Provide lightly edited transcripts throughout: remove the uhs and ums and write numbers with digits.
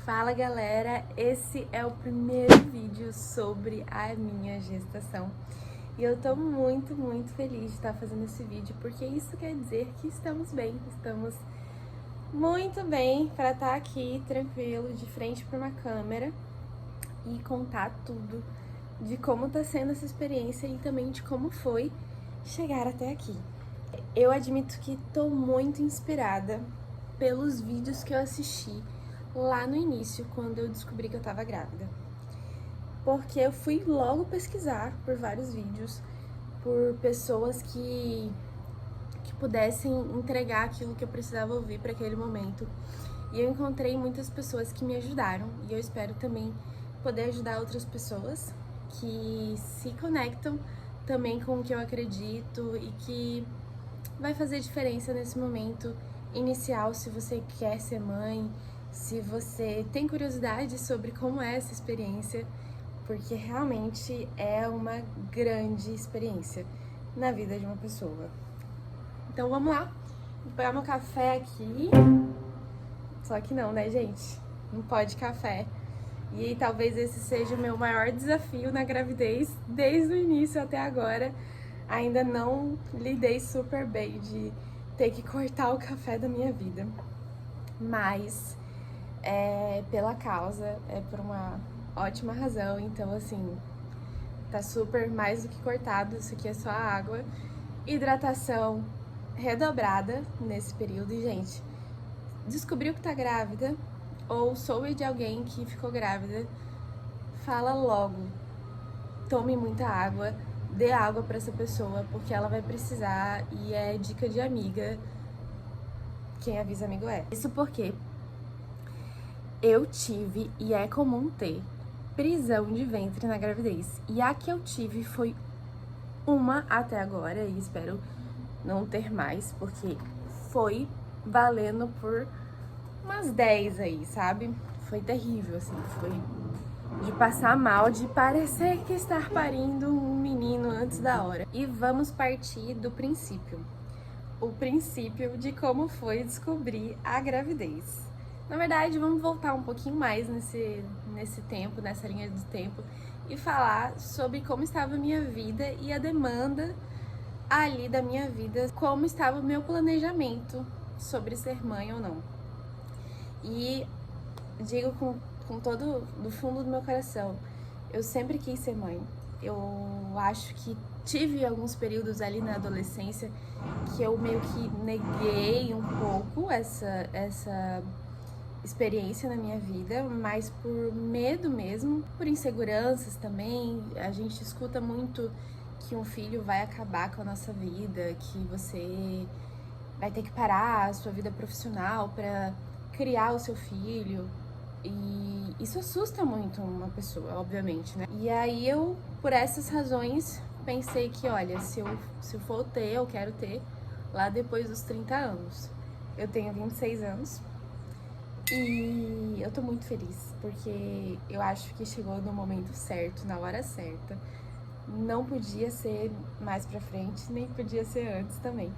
Fala galera, esse é o primeiro vídeo sobre a minha gestação e eu tô muito feliz de estar fazendo esse vídeo porque isso quer dizer que estamos muito bem para estar aqui tranquilo de frente para uma câmera e contar tudo de como tá sendo essa experiência e também de como foi chegar até aqui. Eu admito que tô muito inspirada pelos vídeos que eu assisti lá no início, quando eu descobri que eu tava grávida. Porque eu fui logo pesquisar por vários vídeos, por pessoas que pudessem entregar aquilo que eu precisava ouvir para aquele momento. E eu encontrei muitas pessoas que me ajudaram, e eu espero também poder ajudar outras pessoas que se conectam também com o que eu acredito e que vai fazer diferença nesse momento inicial, se você quer ser mãe, se você tem curiosidade sobre como é essa experiência, porque realmente é uma grande experiência na vida de uma pessoa. Então vamos lá, vou pegar meu café aqui. Só que não, né, gente? Não pode café. E talvez esse seja o meu maior desafio na gravidez, desde o início até agora. Ainda não lidei super bem de ter que cortar o café da minha vida. Mas é pela causa, é por uma ótima razão. Então, assim, tá super mais do que cortado. Isso aqui é só água. Hidratação redobrada nesse período. E, gente, descobriu que tá grávida ou soube de alguém que ficou grávida, fala logo. Tome muita água, dê água pra essa pessoa, porque ela vai precisar e é dica de amiga. Quem avisa amigo é. Isso porque eu tive, e é comum ter, prisão de ventre na gravidez. E a que eu tive foi uma até agora, e espero não ter mais, porque foi valendo por umas 10 aí, sabe? Foi terrível, assim, foi de passar mal, de parecer que estar parindo um menino antes da hora. E vamos partir do princípio. O princípio de como foi descobrir a gravidez. Na verdade, vamos voltar um pouquinho mais nesse tempo, nessa linha do tempo, e falar sobre como estava a minha vida e a demanda ali da minha vida, como estava o meu planejamento sobre ser mãe ou não. E digo com todo do fundo do meu coração, eu sempre quis ser mãe. Eu acho que tive alguns períodos ali na adolescência que eu meio que neguei um pouco essa experiência na minha vida, mas por medo mesmo, por inseguranças também. A gente escuta muito que um filho vai acabar com a nossa vida, que você vai ter que parar a sua vida profissional para criar o seu filho. E isso assusta muito uma pessoa, obviamente, né? E aí eu, por essas razões, pensei que, olha, se eu for ter, eu quero ter lá depois dos 30 anos. Eu tenho 26 anos e eu tô muito feliz, porque eu acho que chegou no momento certo, na hora certa. Não podia ser mais pra frente, nem podia ser antes também.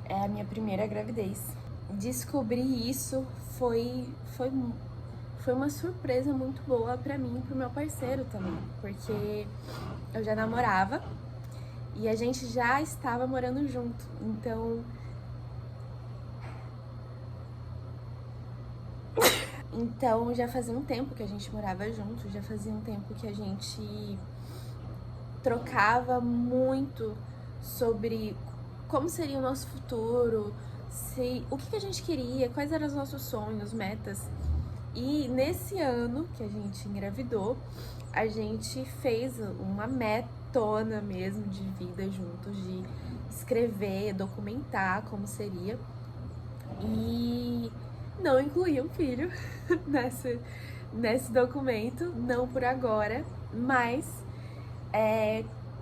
É a minha primeira gravidez. Descobrir isso foi uma surpresa muito boa pra mim e pro meu parceiro também, porque eu já namorava e a gente já estava morando junto, então já fazia um tempo que a gente morava junto, já fazia um tempo que a gente trocava muito sobre como seria o nosso futuro, o que a gente queria, quais eram os nossos sonhos, metas. E nesse ano que a gente engravidou, a gente fez uma metona mesmo de vida juntos, de escrever, documentar como seria. E não incluía um filho nesse documento, não por agora, mas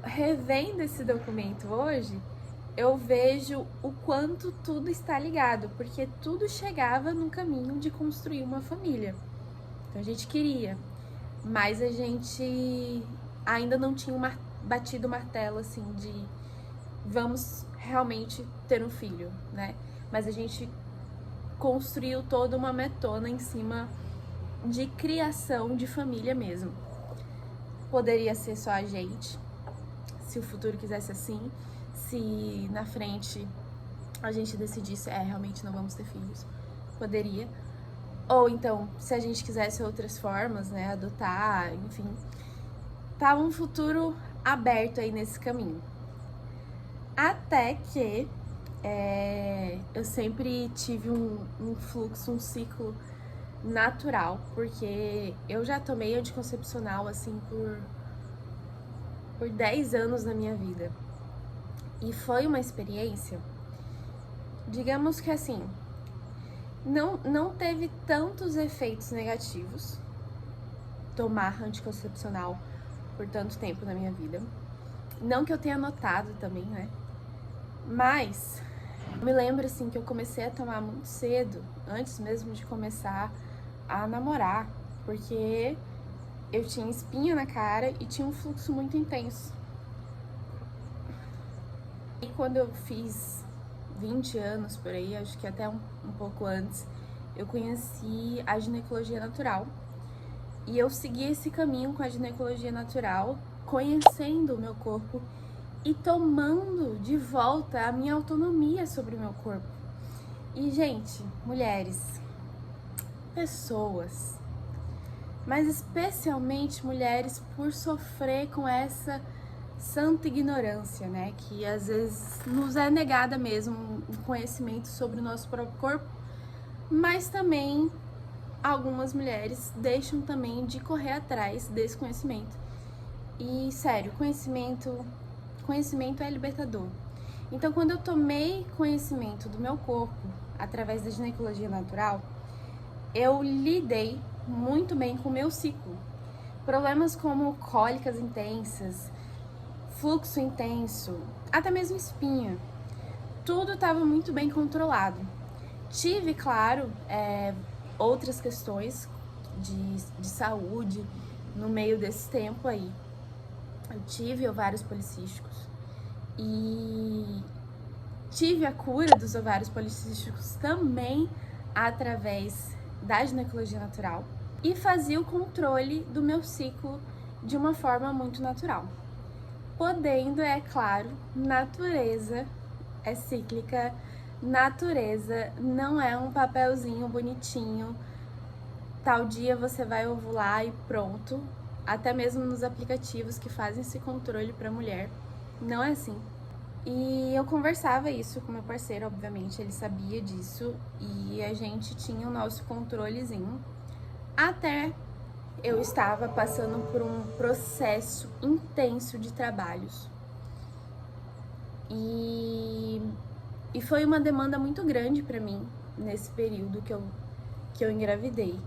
revendo esse documento hoje, eu vejo o quanto tudo está ligado, porque tudo chegava no caminho de construir uma família. Então a gente queria, mas a gente ainda não tinha batido o martelo assim de vamos realmente ter um filho, né? Mas a gente construiu toda uma metona em cima de criação de família mesmo. Poderia ser só a gente, se o futuro quisesse assim, se na frente a gente decidisse, realmente não vamos ter filhos, poderia. Ou então, se a gente quisesse outras formas, né, adotar, enfim, tá um futuro aberto aí nesse caminho. Até que eu sempre tive um fluxo, um ciclo natural, porque eu já tomei anticoncepcional assim por 10 anos na minha vida. E foi uma experiência, digamos que assim, não teve tantos efeitos negativos tomar anticoncepcional por tanto tempo na minha vida. Não que eu tenha notado também, né? Mas eu me lembro assim que eu comecei a tomar muito cedo, antes mesmo de começar a namorar, porque eu tinha espinha na cara e tinha um fluxo muito intenso. E quando eu fiz 20 anos por aí, acho que até um pouco antes, eu conheci a ginecologia natural. E eu segui esse caminho com a ginecologia natural, conhecendo o meu corpo e tomando de volta a minha autonomia sobre o meu corpo. E, gente, mulheres, pessoas, mas especialmente mulheres, por sofrer com essa santa ignorância, né? Que às vezes nos é negada mesmo o conhecimento sobre o nosso próprio corpo, mas também algumas mulheres deixam também de correr atrás desse conhecimento. E, sério, conhecimento é libertador. Então, quando eu tomei conhecimento do meu corpo através da ginecologia natural, eu lidei muito bem com o meu ciclo. Problemas como cólicas intensas, fluxo intenso, até mesmo espinha, tudo estava muito bem controlado. Tive, claro, outras questões de saúde no meio desse tempo aí. Eu tive ovários policísticos e tive a cura dos ovários policísticos também através da ginecologia natural e fazia o controle do meu ciclo de uma forma muito natural. Podendo, é claro, natureza é cíclica, natureza não é um papelzinho bonitinho, tal dia você vai ovular e pronto. Até mesmo nos aplicativos que fazem esse controle para mulher, não é assim. E eu conversava isso com meu parceiro, obviamente, ele sabia disso e a gente tinha o nosso controlezinho. Até eu estava passando por um processo intenso de trabalhos. E foi uma demanda muito grande para mim nesse período que eu engravidei.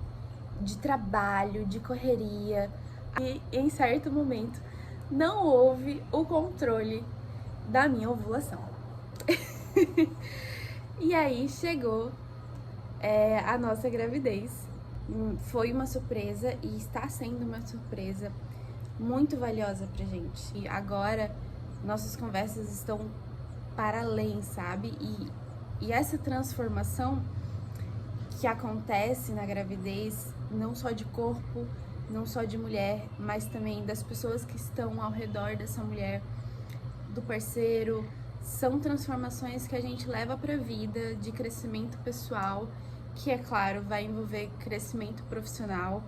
De trabalho, de correria. E em certo momento não houve o controle da minha ovulação. E aí chegou a nossa gravidez. Foi uma surpresa e está sendo uma surpresa muito valiosa pra gente. E agora nossas conversas estão para além, sabe? E essa transformação que acontece na gravidez, não só de corpo, não só de mulher, mas também das pessoas que estão ao redor dessa mulher, do parceiro, são transformações que a gente leva para a vida, de crescimento pessoal, que, é claro, vai envolver crescimento profissional.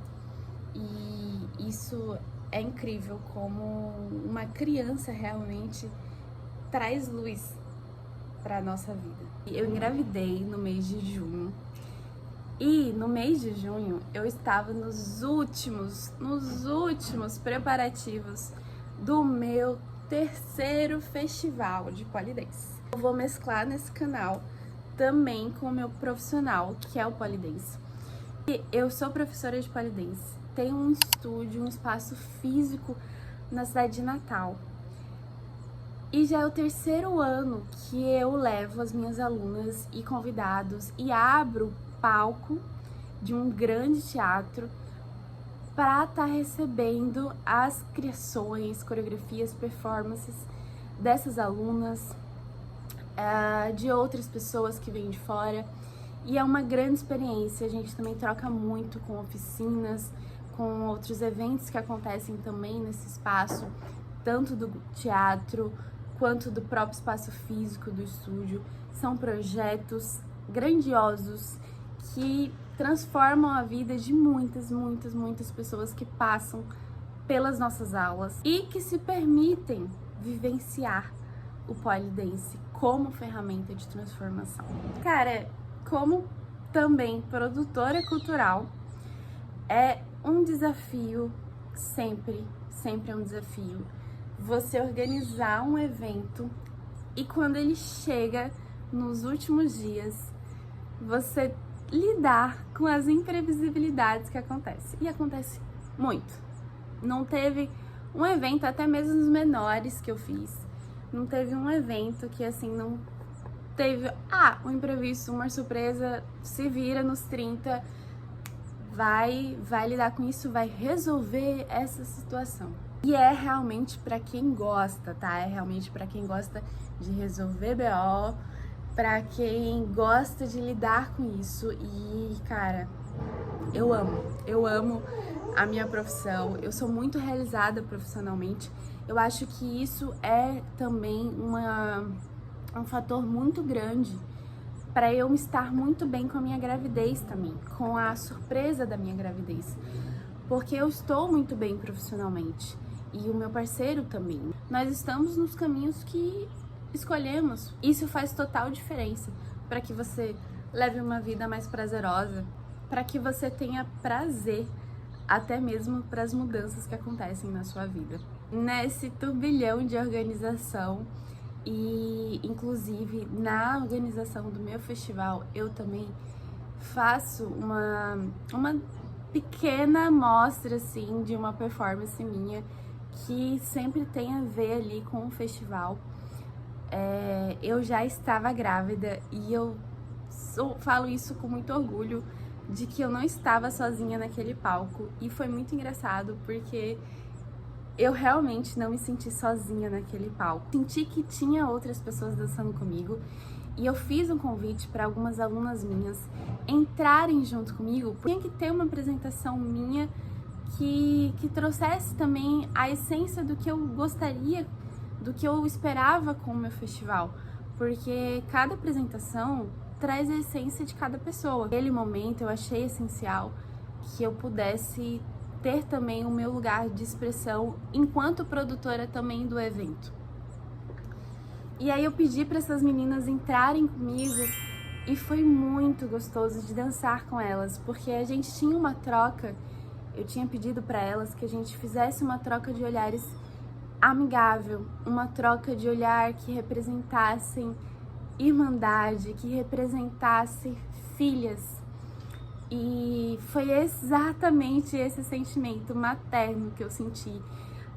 E isso é incrível, como uma criança realmente traz luz para a nossa vida. Eu engravidei no mês de junho. E no mês de junho eu estava nos últimos preparativos do meu terceiro festival de polidense. Eu vou mesclar nesse canal também com o meu profissional, que é o polidense. E eu sou professora de polidense, tenho um estúdio, um espaço físico na cidade de Natal. E já é o terceiro ano que eu levo as minhas alunas e convidados e abro palco de um grande teatro para estar recebendo as criações, coreografias, performances dessas alunas, de outras pessoas que vêm de fora. E é uma grande experiência, a gente também troca muito com oficinas, com outros eventos que acontecem também nesse espaço, tanto do teatro quanto do próprio espaço físico do estúdio. São projetos grandiosos que transformam a vida de muitas pessoas que passam pelas nossas aulas e que se permitem vivenciar o Polydance como ferramenta de transformação. Cara, como também produtora cultural, é um desafio, sempre é um desafio, você organizar um evento e quando ele chega nos últimos dias, você lidar com as imprevisibilidades que acontecem. E acontece muito. Não teve um evento, até mesmo os menores que eu fiz, não teve um evento que assim não teve, um imprevisto, uma surpresa, se vira nos 30, vai lidar com isso, vai resolver essa situação. E é realmente pra quem gosta, tá? É realmente pra quem gosta de resolver BO, pra quem gosta de lidar com isso. E, cara, eu amo a minha profissão, eu sou muito realizada profissionalmente. Eu acho que isso é também um fator muito grande para eu estar muito bem com a minha gravidez também, com a surpresa da minha gravidez, porque eu estou muito bem profissionalmente e o meu parceiro também. Nós estamos nos caminhos que escolhemos. Isso faz total diferença para que você leve uma vida mais prazerosa, para que você tenha prazer até mesmo para as mudanças que acontecem na sua vida. Nesse turbilhão de organização e inclusive na organização do meu festival, eu também faço uma pequena amostra assim de uma performance minha que sempre tem a ver ali com o festival. Eu já estava grávida e eu falo isso com muito orgulho de que eu não estava sozinha naquele palco, e foi muito engraçado porque eu realmente não me senti sozinha naquele palco. Senti que tinha outras pessoas dançando comigo e eu fiz um convite para algumas alunas minhas entrarem junto comigo. Tinha que ter uma apresentação minha que trouxesse também a essência do que eu gostaria, do que eu esperava com o meu festival, porque cada apresentação traz a essência de cada pessoa. Naquele momento eu achei essencial que eu pudesse ter também o meu lugar de expressão enquanto produtora também do evento. E aí eu pedi para essas meninas entrarem comigo e foi muito gostoso de dançar com elas, porque a gente tinha uma troca. Eu tinha pedido para elas que a gente fizesse uma troca de olhares amigável, uma troca de olhar que representassem irmandade, que representasse filhas. E foi exatamente esse sentimento materno que eu senti.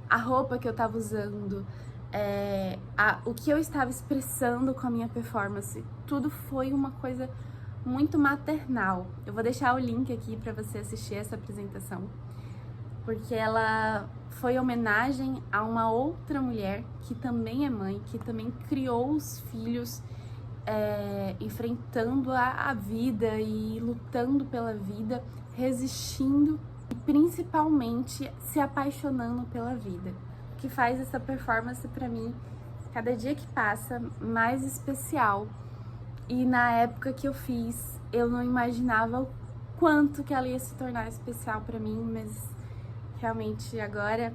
A roupa que eu tava usando, o que eu estava expressando com a minha performance, tudo foi uma coisa muito maternal. Eu vou deixar o link aqui para você assistir essa apresentação, porque ela foi homenagem a uma outra mulher que também é mãe, que também criou os filhos, enfrentando a vida e lutando pela vida, resistindo e principalmente se apaixonando pela vida, que faz essa performance para mim, cada dia que passa, mais especial. E na época que eu fiz, eu não imaginava o quanto que ela ia se tornar especial para mim, mas realmente agora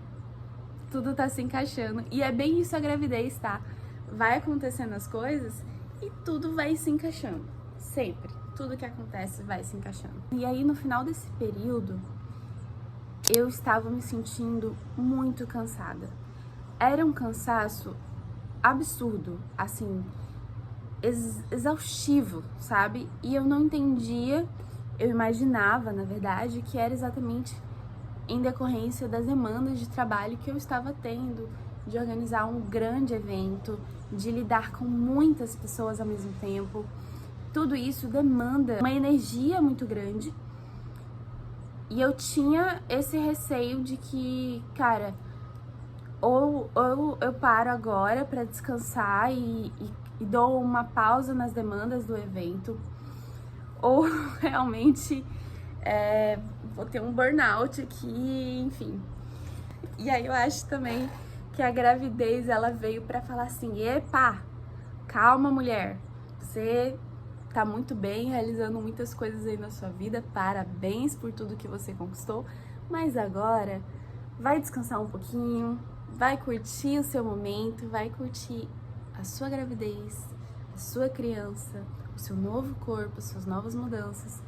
tudo tá se encaixando. E é bem isso a gravidez, tá? Vai acontecendo as coisas e tudo vai se encaixando, sempre. Tudo que acontece vai se encaixando. E aí, no final desse período, eu estava me sentindo muito cansada. Era um cansaço absurdo, assim, exaustivo, sabe? E eu não entendia, eu imaginava, na verdade, que era exatamente em decorrência das demandas de trabalho que eu estava tendo, de organizar um grande evento, de lidar com muitas pessoas ao mesmo tempo. Tudo isso demanda uma energia muito grande. E eu tinha esse receio de que, cara, ou eu paro agora para descansar e dou uma pausa nas demandas do evento, ou realmente vou ter um burnout aqui, enfim. E aí eu acho também que a gravidez, ela veio pra falar assim, epa, calma, mulher, você tá muito bem, realizando muitas coisas aí na sua vida, parabéns por tudo que você conquistou, mas agora vai descansar um pouquinho, vai curtir o seu momento, vai curtir a sua gravidez, a sua criança, o seu novo corpo, as suas novas mudanças.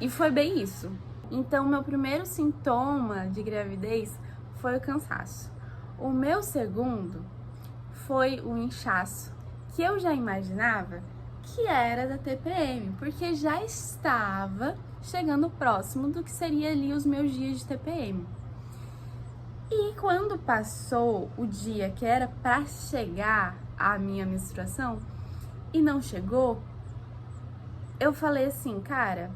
E foi bem isso. Então, meu primeiro sintoma de gravidez foi o cansaço. O meu segundo foi o inchaço, que eu já imaginava que era da TPM, porque já estava chegando próximo do que seria ali os meus dias de TPM. E quando passou o dia que era para chegar a minha menstruação e não chegou, eu falei assim, cara,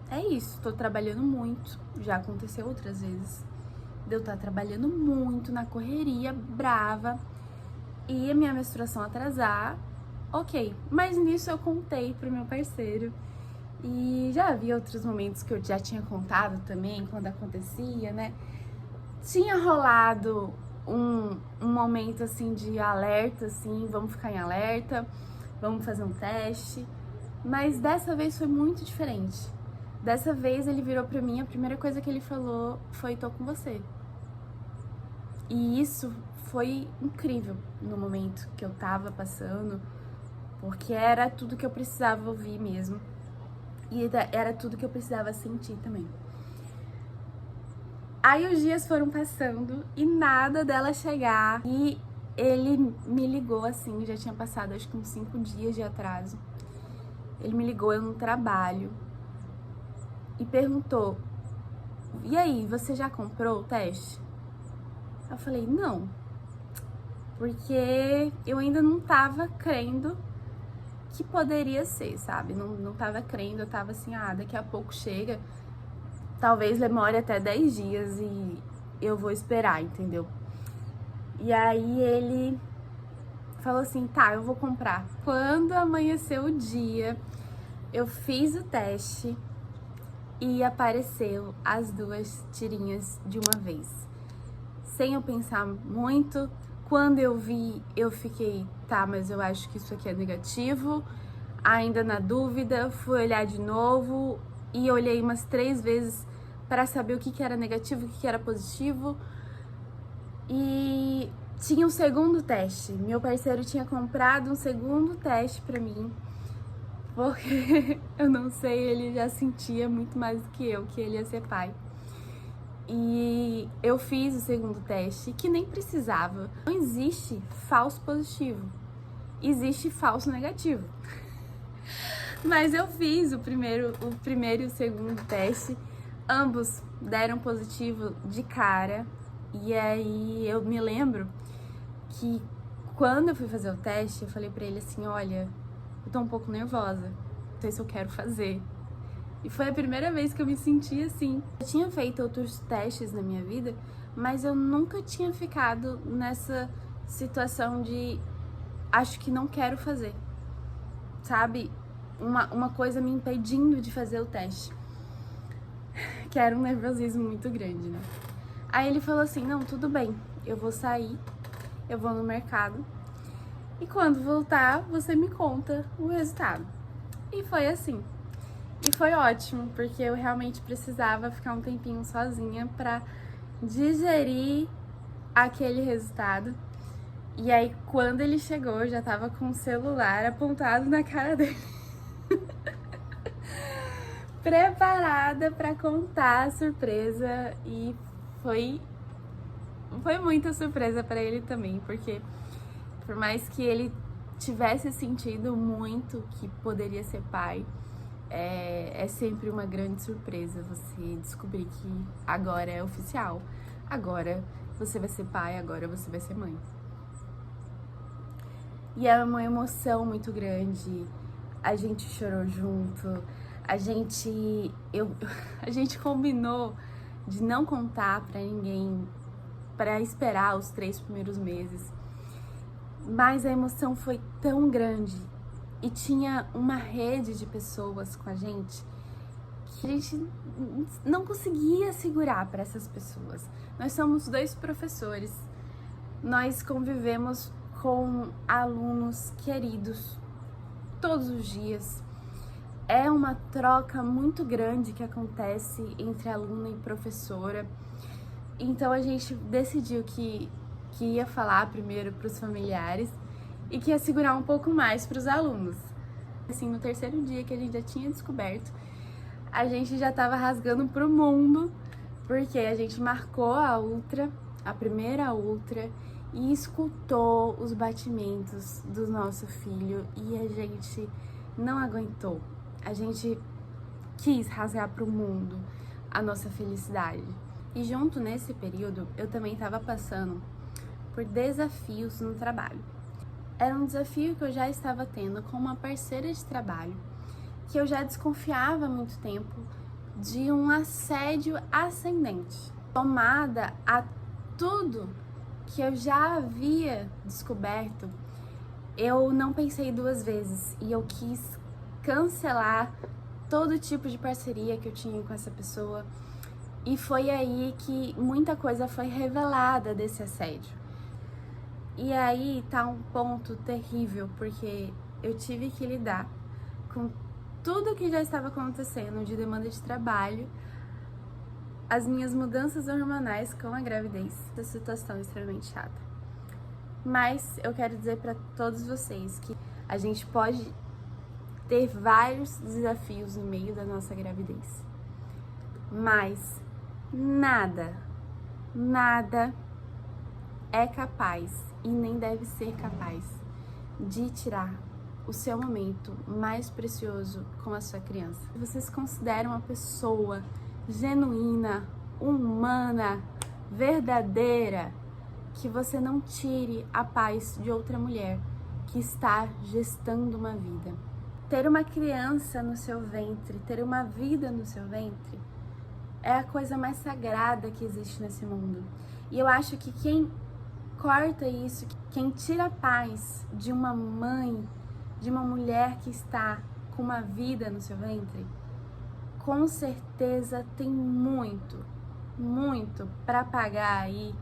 é isso, tô trabalhando muito, já aconteceu outras vezes, de eu estar trabalhando muito na correria, brava, e a minha menstruação atrasar, ok. Mas nisso eu contei pro meu parceiro, e já havia outros momentos que eu já tinha contado também, quando acontecia, né? Tinha rolado um momento, assim, de alerta, assim, vamos ficar em alerta, vamos fazer um teste, mas dessa vez foi muito diferente. Dessa vez ele virou pra mim, a primeira coisa que ele falou foi, tô com você. E isso foi incrível no momento que eu tava passando, porque era tudo que eu precisava ouvir mesmo. E era tudo que eu precisava sentir também. Aí os dias foram passando e nada dela chegar. E ele me ligou assim, já tinha passado acho que uns 5 dias de atraso. Ele me ligou, eu no trabalho, e perguntou, e aí, você já comprou o teste? Eu falei, não, porque eu ainda não tava crendo que poderia ser, sabe? Não tava crendo, eu tava assim, daqui a pouco chega, talvez demore até 10 dias e eu vou esperar, entendeu? E aí ele falou assim, tá, eu vou comprar. Quando amanheceu o dia, eu fiz o teste e apareceu as 2 tirinhas de uma vez. Sem eu pensar muito, quando eu vi, eu fiquei, tá, mas eu acho que isso aqui é negativo. Ainda na dúvida, fui olhar de novo e olhei umas 3 vezes para saber o que era negativo, o que era positivo. E tinha um segundo teste. Meu parceiro tinha comprado um segundo teste para mim, porque eu não sei, ele já sentia muito mais do que eu, que ele ia ser pai. E eu fiz o segundo teste, que nem precisava. Não existe falso positivo, existe falso negativo. Mas eu fiz o primeiro e o segundo teste, ambos deram positivo de cara. E aí eu me lembro que quando eu fui fazer o teste, eu falei pra ele assim, olha, eu tô um pouco nervosa, não sei se eu quero fazer. E foi a primeira vez que eu me senti assim. Eu tinha feito outros testes na minha vida, mas eu nunca tinha ficado nessa situação de acho que não quero fazer, sabe? Uma coisa me impedindo de fazer o teste, que era um nervosismo muito grande, né? Aí ele falou assim, não, tudo bem, eu vou sair, eu vou no mercado e quando voltar você me conta o resultado. E foi assim. E foi ótimo, porque eu realmente precisava ficar um tempinho sozinha pra digerir aquele resultado. E aí, quando ele chegou, eu já tava com o celular apontado na cara dele. Preparada pra contar a surpresa. E foi muita surpresa pra ele também, porque por mais que ele tivesse sentido muito que poderia ser pai, é sempre uma grande surpresa você descobrir que agora é oficial. Agora você vai ser pai, agora você vai ser mãe. E é uma emoção muito grande. A gente chorou junto. A gente combinou de não contar pra ninguém, pra esperar os 3 primeiros meses. Mas a emoção foi tão grande e tinha uma rede de pessoas com a gente que a gente não conseguia segurar para essas pessoas. Nós somos 2 professores, nós convivemos com alunos queridos todos os dias. É uma troca muito grande que acontece entre aluna e professora. Então a gente decidiu que ia falar primeiro para os familiares e que ia segurar um pouco mais para os alunos. Assim, no 3º dia que a gente já tinha descoberto, a gente já estava rasgando pro mundo, porque a gente marcou a primeira ultra, e escutou os batimentos do nosso filho e a gente não aguentou. A gente quis rasgar pro mundo a nossa felicidade. E junto nesse período, eu também estava passando por desafios no trabalho. Era um desafio que eu já estava tendo com uma parceira de trabalho, que eu já desconfiava há muito tempo de um assédio ascendente, somada a tudo que eu já havia descoberto. Eu não pensei 2 vezes e eu quis cancelar todo tipo de parceria que eu tinha com essa pessoa. E foi aí que muita coisa foi revelada desse assédio. E aí tá um ponto terrível, porque eu tive que lidar com tudo que já estava acontecendo de demanda de trabalho, as minhas mudanças hormonais com a gravidez, essa situação extremamente chata. Mas eu quero dizer para todos vocês que a gente pode ter vários desafios no meio da nossa gravidez, mas nada é capaz e nem deve ser capaz de tirar o seu momento mais precioso com a sua criança. Você se considera uma pessoa genuína, humana, verdadeira, que você não tire a paz de outra mulher que está gestando uma vida. Ter uma criança no seu ventre, ter uma vida no seu ventre, é a coisa mais sagrada que existe nesse mundo. E eu acho que quem corta isso, quem tira a paz de uma mãe, de uma mulher que está com uma vida no seu ventre, com certeza tem muito para pagar aí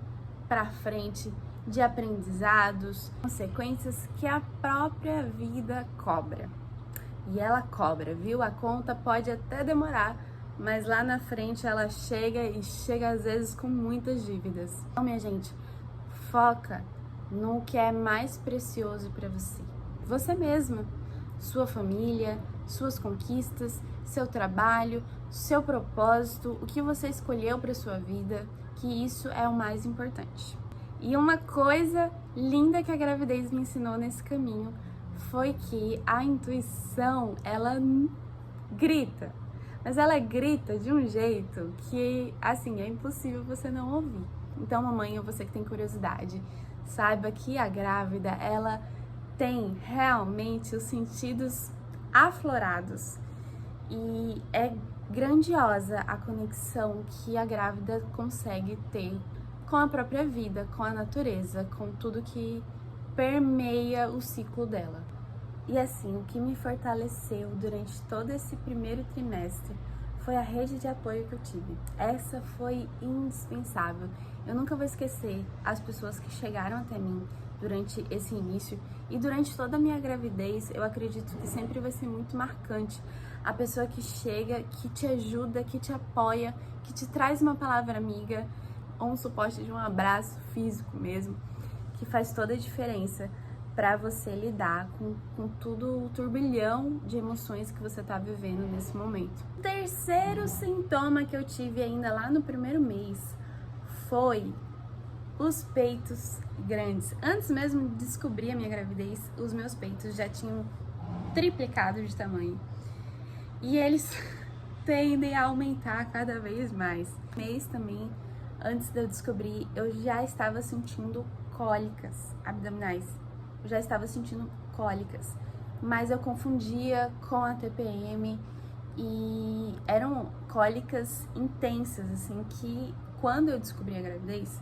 para frente de aprendizados, consequências que a própria vida cobra. E ela cobra, viu? A conta pode até demorar, mas lá na frente ela chega e chega às vezes com muitas dívidas. Então, minha gente, foca no que é mais precioso para você. Você mesma, sua família, suas conquistas, seu trabalho, seu propósito, o que você escolheu para sua vida, que isso é o mais importante. E uma coisa linda que a gravidez me ensinou nesse caminho foi que a intuição, ela grita, mas ela grita de um jeito que, assim, é impossível você não ouvir. Então, mamãe, ou você que tem curiosidade, saiba que a grávida, ela tem realmente os sentidos aflorados e é grandiosa a conexão que a grávida consegue ter com a própria vida, com a natureza, com tudo que permeia o ciclo dela. E assim, o que me fortaleceu durante todo esse primeiro trimestre foi a rede de apoio que eu tive. Essa foi indispensável. Eu nunca vou esquecer as pessoas que chegaram até mim durante esse início e durante toda a minha gravidez. Eu acredito que sempre vai ser muito marcante a pessoa que chega, que te ajuda, que te apoia, que te traz uma palavra amiga ou um suporte de um abraço físico mesmo, que faz toda a diferença para você lidar com tudo o turbilhão de emoções que você tá vivendo nesse momento. O terceiro sintoma que eu tive ainda lá no primeiro mês foi os peitos grandes. Antes mesmo de descobrir a minha gravidez, os meus peitos já tinham triplicado de tamanho. E eles tendem a aumentar cada vez mais. Mês também, antes de eu descobrir, eu já estava sentindo cólicas abdominais. Eu já estava sentindo cólicas, mas eu confundia com a TPM e eram cólicas intensas, assim, que quando eu descobri a gravidez,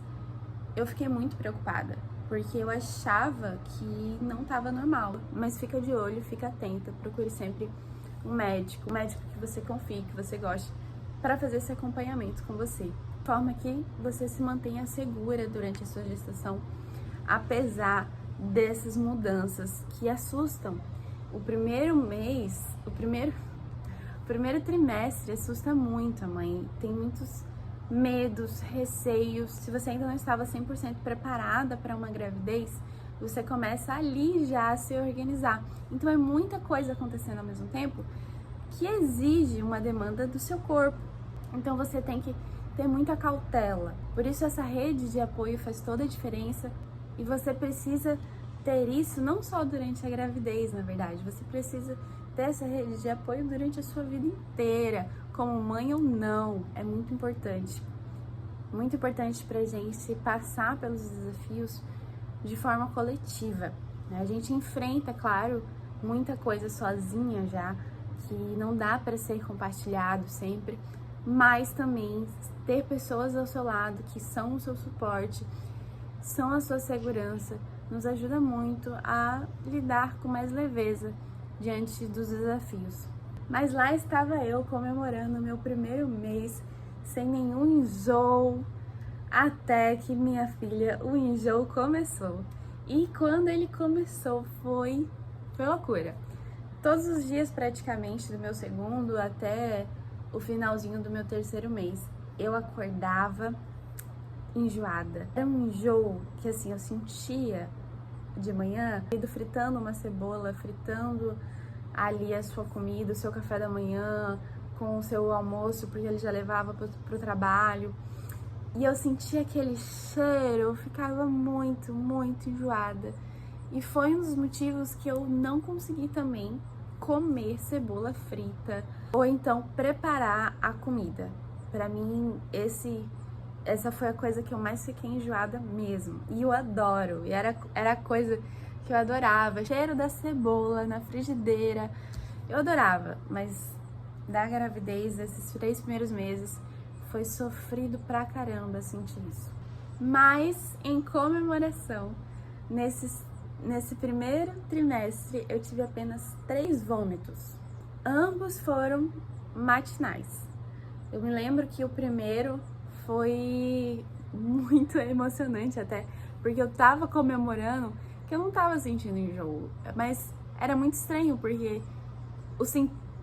eu fiquei muito preocupada, porque eu achava que não estava normal. Mas fica de olho, fica atenta, procure sempre um médico que você confie, que você goste, para fazer esse acompanhamento com você, de forma que você se mantenha segura durante a sua gestação, apesar dessas mudanças que assustam. O primeiro mês, o primeiro trimestre assusta muito a mãe, tem muitos medos, receios. Se você ainda não estava 100% preparada para uma gravidez, você começa ali já a se organizar. Então é muita coisa acontecendo ao mesmo tempo que exige uma demanda do seu corpo. Então você tem que ter muita cautela. Por isso essa rede de apoio faz toda a diferença e você precisa ter isso não só durante a gravidez, na verdade. Você precisa ter essa rede de apoio durante a sua vida inteira, como mãe ou não. É muito importante. Muito importante pra gente passar pelos desafios de forma coletiva. A gente enfrenta, claro, muita coisa sozinha já, que não dá para ser compartilhado sempre, mas também ter pessoas ao seu lado que são o seu suporte, são a sua segurança, nos ajuda muito a lidar com mais leveza diante dos desafios. Mas lá estava eu comemorando meu primeiro mês sem nenhum enjoo, até que minha filha, o enjoo começou. E quando ele começou foi loucura. Todos os dias praticamente do meu segundo até o finalzinho do meu terceiro mês, eu acordava enjoada. Era um enjoo que assim, eu sentia de manhã, fritando uma cebola, fritando ali a sua comida, o seu café da manhã, com o seu almoço, porque ele já levava pro trabalho. E eu sentia aquele cheiro, eu ficava muito enjoada. E foi um dos motivos que eu não consegui também comer cebola frita ou então preparar a comida. Pra mim, essa foi a coisa que eu mais fiquei enjoada mesmo. E eu adoro, e era a coisa que eu adorava. O cheiro da cebola na frigideira, eu adorava. Mas da gravidez, esses 3 primeiros meses, foi sofrido pra caramba sentir isso. Mas, em comemoração, nesse primeiro trimestre, eu tive apenas 3 vômitos. Ambos foram matinais. Eu me lembro que o primeiro foi muito emocionante até, porque eu tava comemorando que eu não tava sentindo enjoo, mas era muito estranho, porque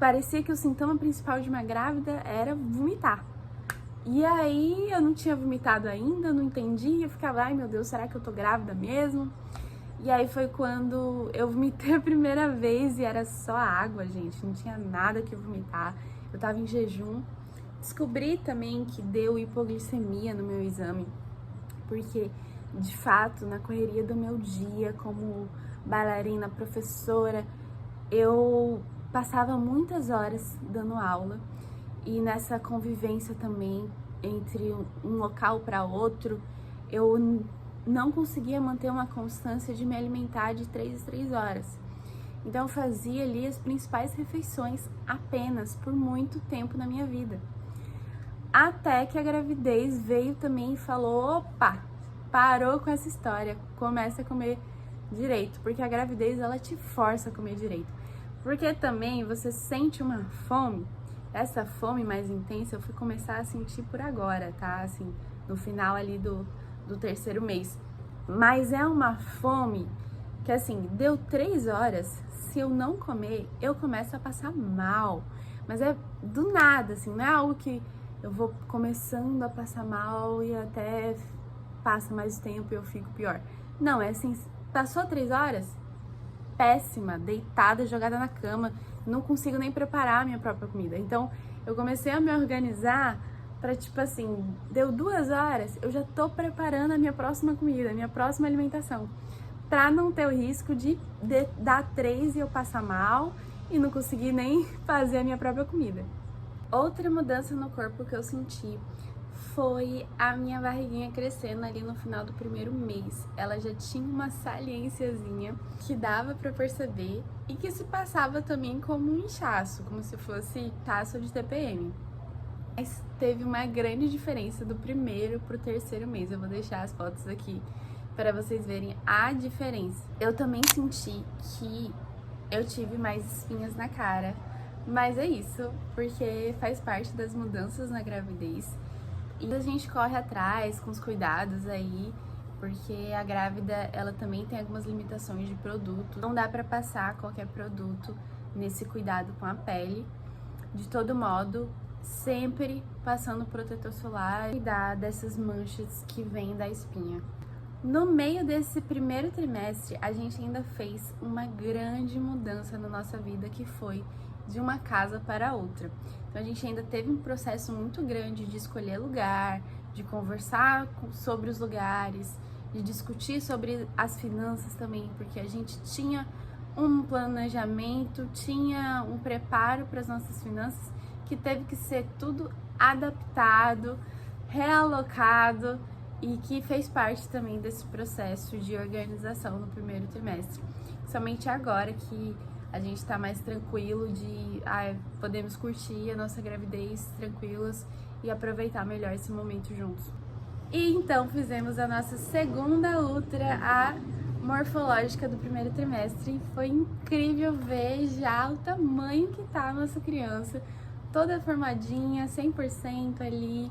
parecia que o sintoma principal de uma grávida era vomitar. E aí eu não tinha vomitado ainda, não entendi, eu ficava, ai meu Deus, será que eu tô grávida mesmo? E aí foi quando eu vomitei a primeira vez e era só água, gente, não tinha nada que vomitar. Eu tava em jejum. Descobri também que deu hipoglicemia no meu exame, porque de fato, na correria do meu dia como bailarina, professora, eu passava muitas horas dando aula. E nessa convivência também entre um local para outro, eu não conseguia manter uma constância de me alimentar de 3 em 3 horas. Então eu fazia ali as principais refeições apenas por muito tempo na minha vida. Até que a gravidez veio também e falou, opa, parou com essa história, começa a comer direito, porque a gravidez ela te força a comer direito. Porque também você sente uma fome. Essa fome mais intensa eu fui começar a sentir por agora, tá? Assim, no final ali do terceiro mês. Mas é uma fome que, assim, deu 3 horas, se eu não comer, eu começo a passar mal. Mas é do nada, assim, não é algo que eu vou começando a passar mal e até passa mais tempo e eu fico pior. Não, é assim, passou 3 horas, péssima, deitada, jogada na cama, não consigo nem preparar a minha própria comida. Então, eu comecei a me organizar pra, tipo assim, deu 2 horas, eu já tô preparando a minha próxima comida, a minha próxima alimentação, pra não ter o risco de dar 3 e eu passar mal e não conseguir nem fazer a minha própria comida. Outra mudança no corpo que eu senti foi a minha barriguinha crescendo ali no final do primeiro mês. Ela já tinha uma saliênciazinha que dava pra perceber e que se passava também como um inchaço, como se fosse taça de TPM. Mas teve uma grande diferença do primeiro pro terceiro mês. Eu vou deixar as fotos aqui para vocês verem a diferença. Eu também senti que eu tive mais espinhas na cara, mas é isso, porque faz parte das mudanças na gravidez. E a gente corre atrás com os cuidados aí, porque a grávida, ela também tem algumas limitações de produto. Não dá pra passar qualquer produto nesse cuidado com a pele. De todo modo, sempre passando protetor solar e cuidar dessas manchas que vêm da espinha. No meio desse primeiro trimestre, a gente ainda fez uma grande mudança na nossa vida, que foi de uma casa para outra. Então a gente ainda teve um processo muito grande de escolher lugar, de conversar sobre os lugares, de discutir sobre as finanças também, porque a gente tinha um planejamento, tinha um preparo para as nossas finanças, que teve que ser tudo adaptado, realocado, e que fez parte também desse processo de organização no primeiro trimestre. Somente agora que a gente tá mais tranquilo de podemos curtir a nossa gravidez tranquilas e aproveitar melhor esse momento juntos. E então fizemos a nossa segunda ultra, a morfológica do primeiro trimestre. Foi incrível ver já o tamanho que tá a nossa criança, toda formadinha, 100% ali,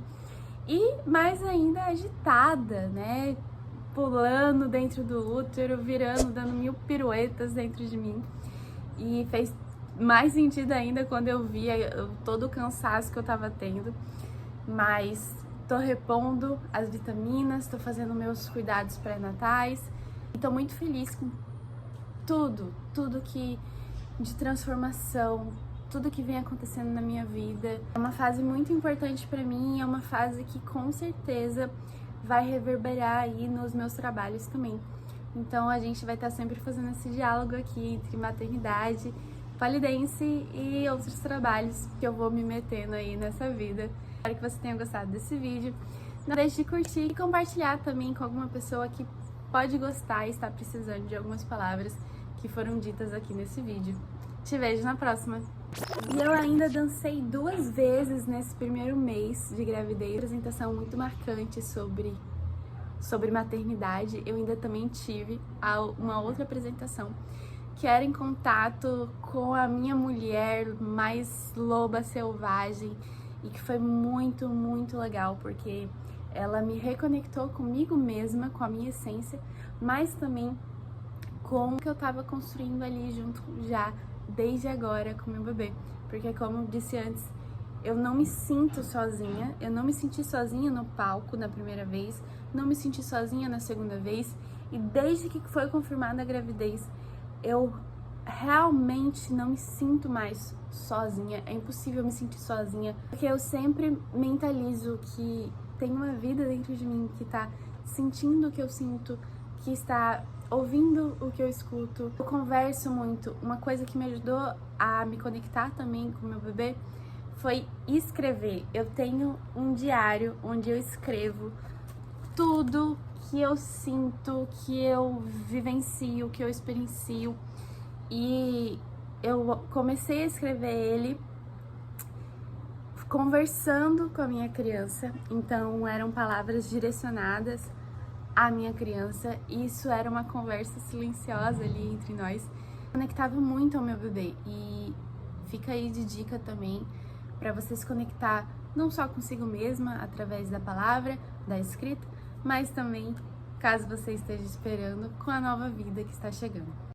e mais ainda agitada, né? Pulando dentro do útero, virando, dando 1000 piruetas dentro de mim. E fez mais sentido ainda quando eu via todo o cansaço que eu tava tendo. Mas tô repondo as vitaminas, tô fazendo meus cuidados pré-natais. E tô muito feliz com tudo que de transformação, tudo que vem acontecendo na minha vida. É uma fase muito importante pra mim, é uma fase que com certeza vai reverberar aí nos meus trabalhos também. Então a gente vai estar sempre fazendo esse diálogo aqui entre maternidade, polidense e outros trabalhos que eu vou me metendo aí nessa vida. Espero que você tenha gostado desse vídeo. Não deixe de curtir e compartilhar também com alguma pessoa que pode gostar e está precisando de algumas palavras que foram ditas aqui nesse vídeo. Te vejo na próxima! E eu ainda dancei 2 vezes nesse primeiro mês de gravidez. Apresentação muito marcante sobre maternidade. Eu ainda também tive uma outra apresentação que era em contato com a minha mulher mais loba selvagem, e que foi muito, muito legal, porque ela me reconectou comigo mesma, com a minha essência, mas também com o que eu tava construindo ali junto já desde agora com meu bebê. Porque, como eu disse antes, eu não me sinto sozinha, eu não me senti sozinha no palco na primeira vez, não me senti sozinha na segunda vez, e desde que foi confirmada a gravidez, eu realmente não me sinto mais sozinha. É impossível me sentir sozinha, porque eu sempre mentalizo que tem uma vida dentro de mim que tá sentindo o que eu sinto, que está ouvindo o que eu escuto. Eu converso muito. Uma coisa que me ajudou a me conectar também com meu bebê foi escrever. Eu tenho um diário onde eu escrevo tudo que eu sinto, que eu vivencio, que eu experiencio. E eu comecei a escrever ele conversando com a minha criança. Então eram palavras direcionadas à minha criança. E isso era uma conversa silenciosa ali entre nós. Conectava muito ao meu bebê. E fica aí de dica também para você se conectar não só consigo mesma através da palavra, da escrita, mas também, caso você esteja esperando, com a nova vida que está chegando.